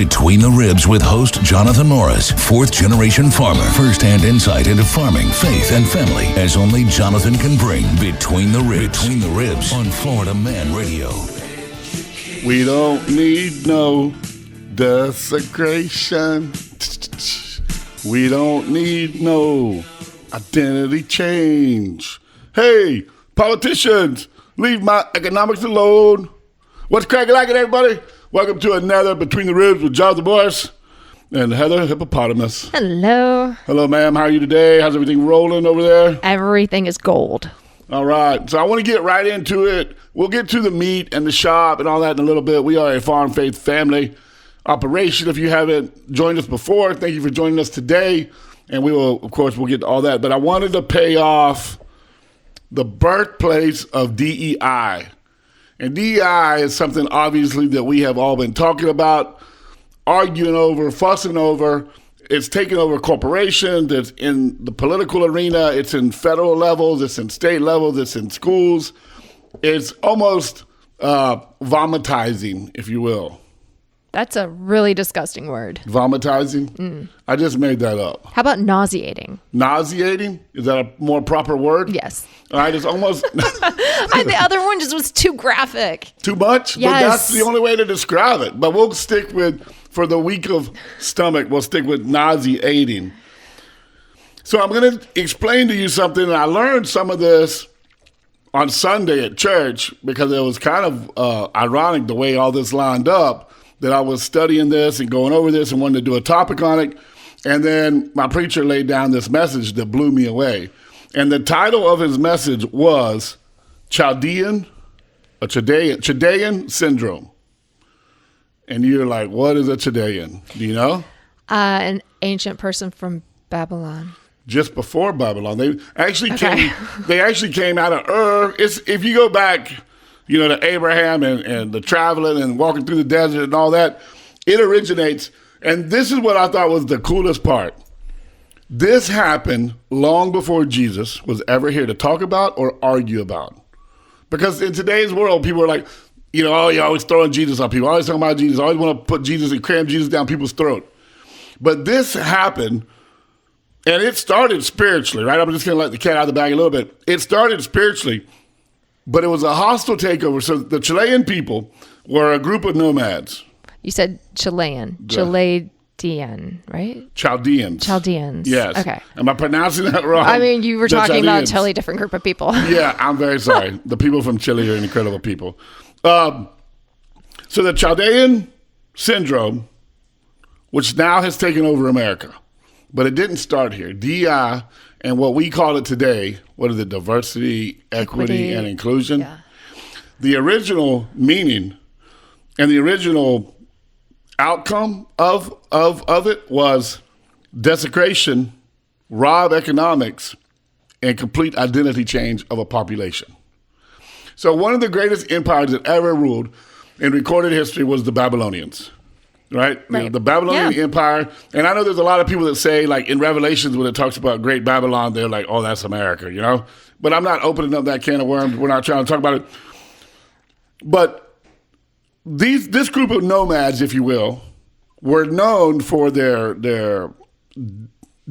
Between the Ribs with host Jonathan Morris, fourth-generation farmer. First-hand insight into farming, faith, and family, as only Jonathan can bring. Between the Ribs. Between the Ribs on Florida Man Radio. We don't need no desecration. We don't need no identity change. Hey, politicians, leave my economics alone. What's cracking like it, everybody? Welcome to another Between the Ribs with Jonathan Morris and Heather Hippopotamus. Hello. Hello, ma'am. How are you today? How's everything rolling over there? Everything is gold. All right. So I want to get right into it. We'll get to the meat and the shop and all that in a little bit. We are a farm faith family operation. If you haven't joined us before, thank you for joining us today. And we will, of course, we'll get to all that. But I wanted to pay off the birthplace of DEI. And DEI is something, obviously, that we have all been talking about, arguing over, fussing over. It's taken over corporations. It's in the political arena. It's in federal levels. It's in state levels. It's in schools. It's almost vomitizing, if you will. That's a really disgusting word. Vomitizing? I just made that up. How about nauseating? Nauseating? Is that a more proper word? Yes. All right, it's almost... The other one just was too graphic. Too much? Yes. But that's the only way to describe it. But we'll stick with, for the weak of stomach, we'll stick with nauseating. So I'm going to explain to you something. And I learned some of this on Sunday at church because it was kind of ironic the way all this lined up, that I was studying this and going over this and wanted to do a topic on it. And then my preacher laid down this message that blew me away. And the title of his message was Chaldean syndrome. And you're like, what is a Chaldean? Do you know? An ancient person from Babylon. Just before Babylon. They actually came out of Ur. If you go back, to Abraham and the traveling and walking through the desert and all that, it originates. And this is what I thought was the coolest part. This happened long before Jesus was ever here to talk about or argue about. Because in today's world, people are like, you're always throwing Jesus on people, always talking about Jesus, always want to put Jesus and cram Jesus down people's throat. But this happened, and it started spiritually, right? I'm just going to let the cat out of the bag a little bit. It started spiritually, but it was a hostile takeover. So the Chilean people were a group of nomads. You said Chilean. Chaldean, right? Chaldeans. Yes. Okay. Am I pronouncing that wrong? I mean, you were talking about a totally different group of people. Yeah, I'm very sorry. The people from Chile are incredible people. So the Chaldean syndrome, which now has taken over America, but it didn't start here. DEI and what we call it today, what is it? Diversity, equity, and inclusion. Yeah. The original meaning and the original outcome of it was desecration, raw economics, and complete identity change of a population. So one of the greatest empires that ever ruled in recorded history was the Babylonians, right? The Babylonian Empire. And I know there's a lot of people that say, like in Revelations, when it talks about Great Babylon, they're like, oh, that's America, But I'm not opening up that can of worms. We're not trying to talk about it. But this group of nomads, if you will, were known for their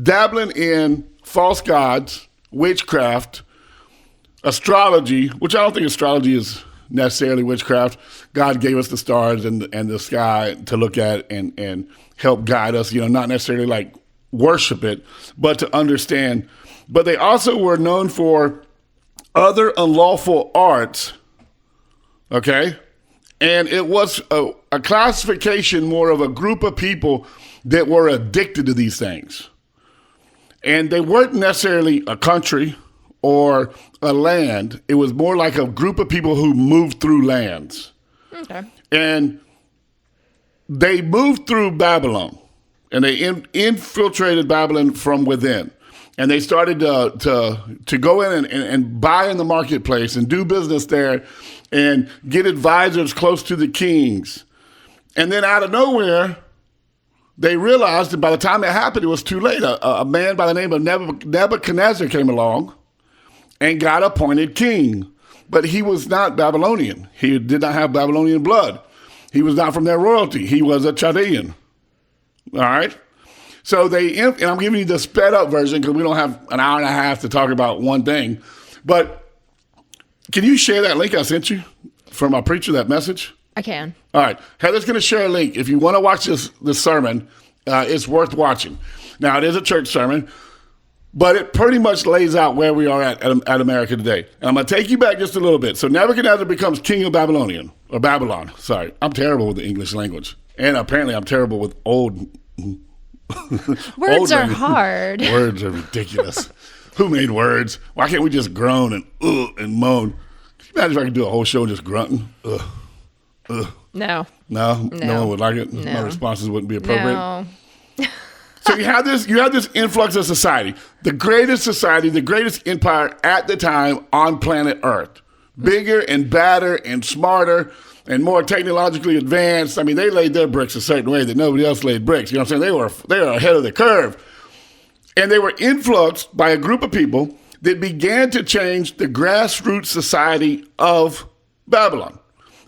dabbling in false gods, witchcraft, astrology, which I don't think astrology is necessarily witchcraft. God gave us the stars and the sky to look at and help guide us, not necessarily like worship it, but to understand. But they also were known for other unlawful arts, okay? And it was a classification more of a group of people that were addicted to these things. And they weren't necessarily a country or a land. It was more like a group of people who moved through lands. Okay. And they moved through Babylon, and they infiltrated Babylon from within. And they started to go in and buy in the marketplace and do business there and get advisors close to the kings. And then out of nowhere, they realized that by the time it happened, it was too late. A man by the name of Nebuchadnezzar came along and got appointed king. But he was not Babylonian. He did not have Babylonian blood. He was not from their royalty. He was a Chaldean. All right? So and I'm giving you the sped up version because we don't have an hour and a half to talk about one thing. But can you share that link I sent you from our preacher, that message? I can. All right. Heather's going to share a link. If you want to watch this sermon, it's worth watching. Now, it is a church sermon, but it pretty much lays out where we are at America today. And I'm going to take you back just a little bit. So Nebuchadnezzar becomes king of Babylon. Sorry. I'm terrible with the English language. And apparently I'm terrible with old Words are hard. Words are ridiculous. Who made words? Why can't we just groan and moan? Can you imagine if I could do a whole show just grunting? No. No one would like it. No. My responses wouldn't be appropriate. No. So you have this influx of society, the greatest society, the greatest empire at the time on planet Earth, bigger and badder and smarter and more technologically advanced. I mean, they laid their bricks a certain way that nobody else laid bricks. You know what I'm saying? They were ahead of the curve. And they were influenced by a group of people that began to change the grassroots society of Babylon.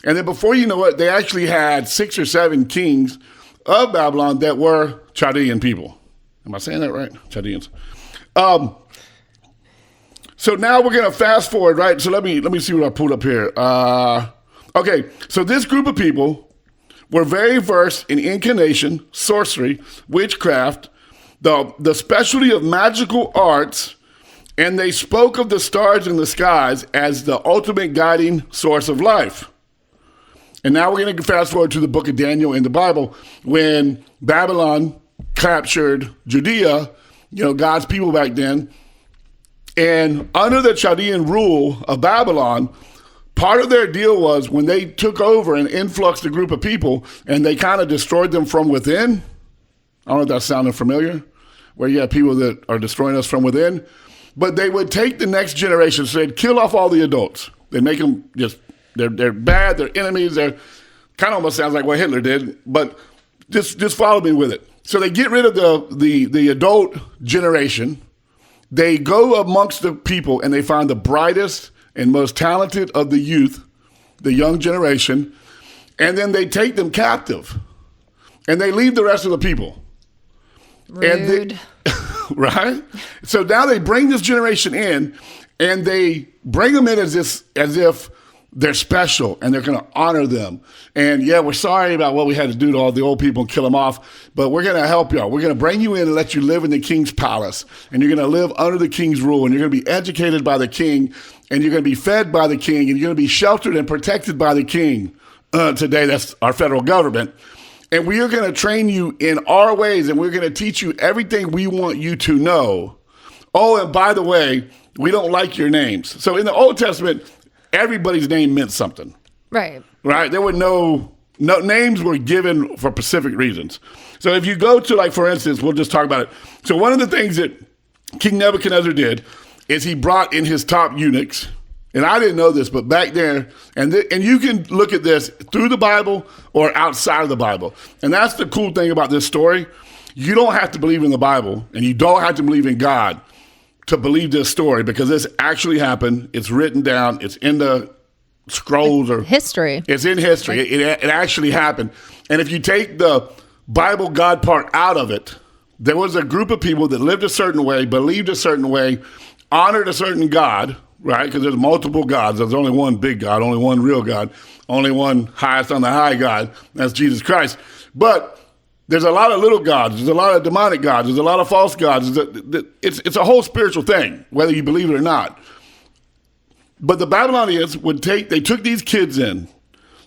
And then before you know it, they actually had 6 or 7 kings of Babylon that were Chaldean people. Am I saying that right? Chaldeans. So now we're going to fast forward, right? So let me see what I pulled up here. Okay, so this group of people were very versed in incantation, sorcery, witchcraft, the specialty of magical arts, and they spoke of the stars in the skies as the ultimate guiding source of life. And now we're going to fast forward to the book of Daniel in the Bible when Babylon captured Judea, God's people back then. And under the Chaldean rule of Babylon, part of their deal was when they took over and influxed a group of people and they kind of destroyed them from within. I don't know if that sounded familiar, where you have people that are destroying us from within. But they would take the next generation, so they'd kill off all the adults. They'd make them they're bad, they're enemies, they're kind of almost sounds like what Hitler did, but just follow me with it. So they get rid of the adult generation. They go amongst the people and they find the brightest and most talented of the youth, the young generation, and then they take them captive and they leave the rest of the people. Rude. Right? So now they bring this generation in and they bring them in as if they're special and they're going to honor them. And yeah, we're sorry about what we had to do to all the old people and kill them off, but we're going to help y'all. We're going to bring you in and let you live in the king's palace. And you're going to live under the king's rule. And you're going to be educated by the king. And you're going to be fed by the king. And you're going to be sheltered and protected by the king. Today, that's our federal government. And we are going to train you in our ways. And we're going to teach you everything we want you to know. Oh, and by the way, we don't like your names. So in the Old Testament, everybody's name meant something. Right. Right? There were no names were given for specific reasons. So if you go to, like, for instance, we'll just talk about it. So one of the things that King Nebuchadnezzar did is he brought in his top eunuchs. And I didn't know this, but back there, and you can look at this through the Bible or outside of the Bible. And that's the cool thing about this story. You don't have to believe in the Bible, and you don't have to believe in God to believe this story, because this actually happened. It's written down. It's in the scrolls or history. It's in history. It actually happened. And if you take the Bible God part out of it, there was a group of people that lived a certain way, believed a certain way, honored a certain God, right? Because there's multiple gods. There's only one big God, only one real God, only one highest on the high God. That's Jesus Christ. But there's a lot of little gods. There's a lot of demonic gods. There's a lot of false gods. It's a whole spiritual thing, whether you believe it or not. But the Babylonians took these kids in,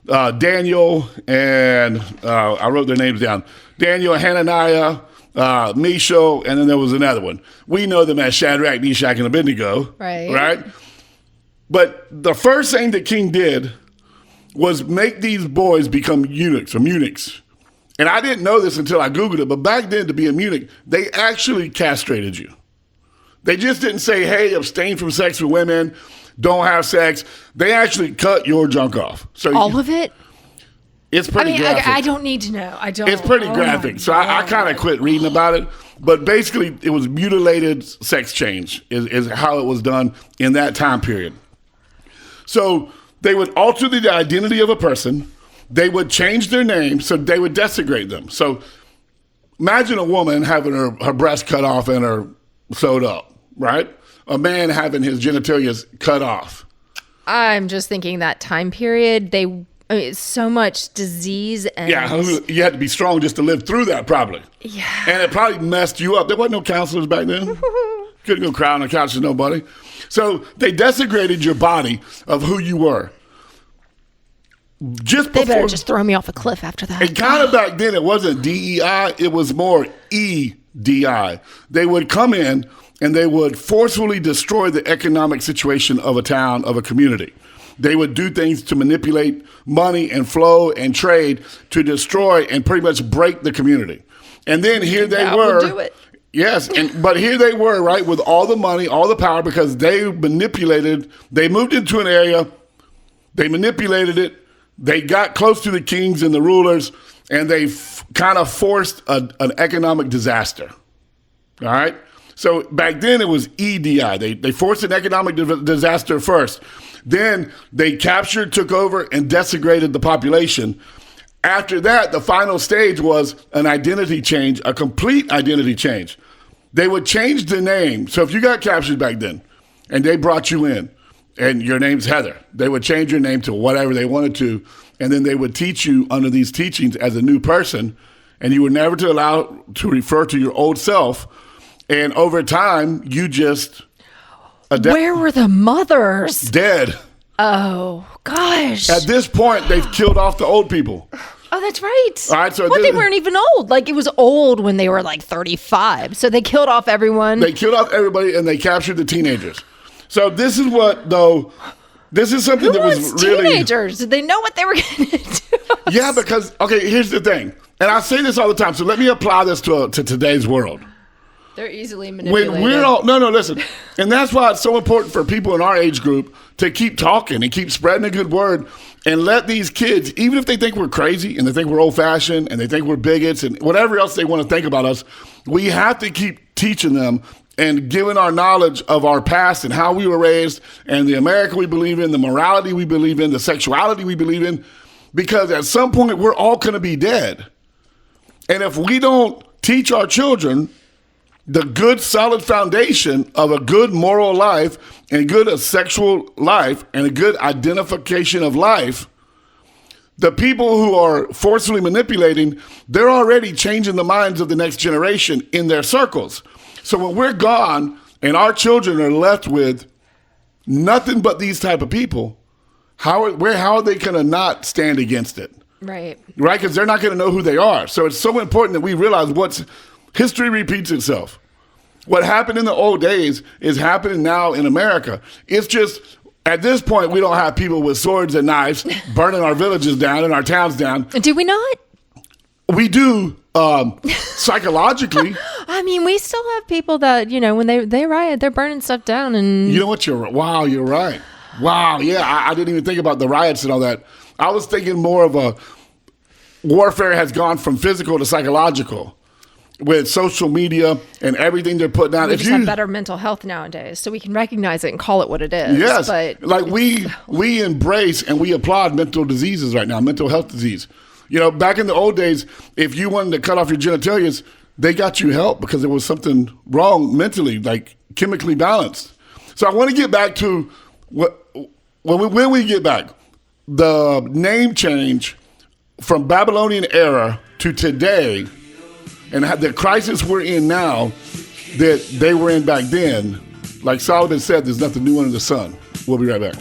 Daniel and, I wrote their names down, Daniel, Hananiah, Mishael, and then there was another one. We know them as Shadrach, Meshach, and Abednego. Right? But the first thing the king did was make these boys become eunuchs. And I didn't know this until I Googled it, but back then, to be a eunuch, they actually castrated you. They just didn't say, hey, abstain from sex with women, don't have sex. They actually cut your junk off. So all of it? It's pretty graphic. I don't need to know. I don't. It's pretty graphic. So I kind of quit reading about it. But basically, it was mutilated sex change is how it was done in that time period. So they would alter the identity of a person. they would change their name, so they would desecrate them. So imagine a woman having her breast cut off and her sewed up, right? A man having his genitalia cut off. I'm just thinking that time period, so much disease and you had to be strong just to live through that, probably. Yeah. And it probably messed you up. There wasn't no counselors back then. Couldn't go cry on the couch with nobody. So they desecrated your body of who you were. Just before, they better just throw me off a cliff after that. And kind of back then, it wasn't DEI, it was more EDI. They would come in and they would forcefully destroy the economic situation of a town, of a community. They would do things to manipulate money and flow and trade to destroy and pretty much break the community. And then here they were. Would do it. Yes, but here they were, right, with all the money, all the power, because they manipulated. They moved into an area, they manipulated it, they got close to the kings and the rulers, and they kind of forced an economic disaster. All right? So back then it was EDI. They forced an economic disaster first. Then they captured, took over, and desecrated the population. After that, the final stage was an identity change, a complete identity change. They would change the name. So if you got captured back then and they brought you in and your name's Heather, they would change your name to whatever they wanted to, and then they would teach you under these teachings as a new person, and you were never to allow to refer to your old self. And over time, you just... Where were the mothers? Dead. Oh, gosh. At this point, they've killed off the old people. Oh, that's right. All right, so they weren't even old. Like, it was old when they were like 35. So they killed off everyone. They killed off everybody, and they captured the teenagers. So this is what, though, this is something that was really... teenagers? Did they know what they were going to do? Yeah, because, okay, here's the thing. And I say this all the time, so let me apply this to today's world. They're easily manipulated. When we're all, no, listen. And that's why it's so important for people in our age group to keep talking and keep spreading a good word and let these kids, even if they think we're crazy and they think we're old fashioned and they think we're bigots and whatever else they want to think about us, we have to keep teaching them and giving our knowledge of our past and how we were raised and the America we believe in, the morality we believe in, the sexuality we believe in, because at some point we're all going to be dead. And if we don't teach our children the good solid foundation of a good moral life and good sexual life and a good identification of life, the people who are forcefully manipulating, they're already changing the minds of the next generation in their circles. So when we're gone and our children are left with nothing but these type of people, how are they going to not stand against it? Right. Right? Because they're not going to know who they are. So it's so important that we realize history repeats itself. What happened in the old days is happening now in America. It's just, at this point, we don't have people with swords and knives burning our villages down and our towns down. Do we not? We do, psychologically. I mean, we still have people that, when they riot, they're burning stuff down. And you know what? You're right. Wow, yeah, I didn't even think about the riots and all that. I was thinking more of a warfare has gone from physical to psychological with social media and everything they're putting out. We just have better mental health nowadays, so we can recognize it and call it what it is. Yes, but like we embrace and we applaud mental diseases right now, mental health disease. Back in the old days, if you wanted to cut off your genitalia, they got you help because there was something wrong mentally, like chemically balanced. So I want to get back to when we get back, the name change from Babylonian era to today and the crisis we're in now that they were in back then. Like Solomon said, there's nothing new under the sun. We'll be right back.